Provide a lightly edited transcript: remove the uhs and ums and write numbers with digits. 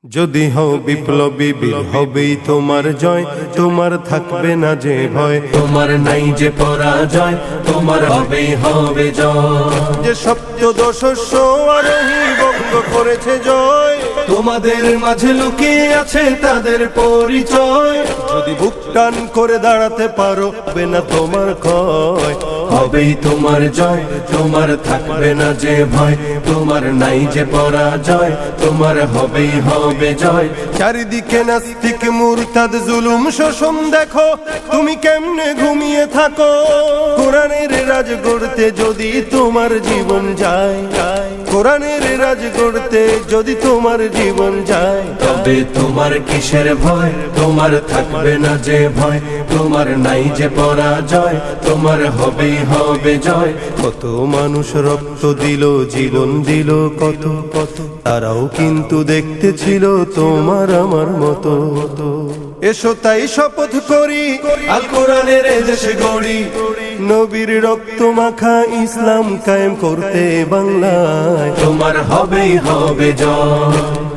যদি হও বিপ্লবী বীর হবেই তোমার জয়, তোমার থাকবে না যে ভয়, তোমার নাই যে পরাজয়, তোমার হবেই হবে জয়। যে সপ্তদশস্য আরোহী বঙ্গ করেছে জয়, তোমাদের মাঝে লুকিয়ে আছে তাদের পরিচয়। যদি বুক টান করে দাঁড়াতে পারো হবে না তোমার ক্ষয়, হবেই তোমার জয়, তোমার থাকবে না যে ভয়, তোমার নাই যে পরাজয়, তোমার হবেই হবে জয়। চারিদিকে নাস্তিক মুরতাদ জুলুম শোষণ দেখো, তুমি কেমনে ঘুমিয়ে থাকো। কোরআনের রাজ গড়তে যদি তোমার জীবন যায়, কোরআনের রাজ গড়তে যদি তোমার জীবন যায়, তবে তোমার কিসের ভয়, তোমার থাকবে না যে ভয়, তোমার নাই যে পরাজয়, তোমার হবেই হবে জয়। কত মানুষ রক্ত দিল, জীবন দিল কত কত, তারাও কিন্তু দেখতে ছিল তোমার আমার মতো। এসো তাই শপথ করি আল কোরআনের দেশে গড়ি, নবীর রক্ত মাখা ইসলাম কায়েম করতে বাংলায়, তোমার হবেই হবে জয়।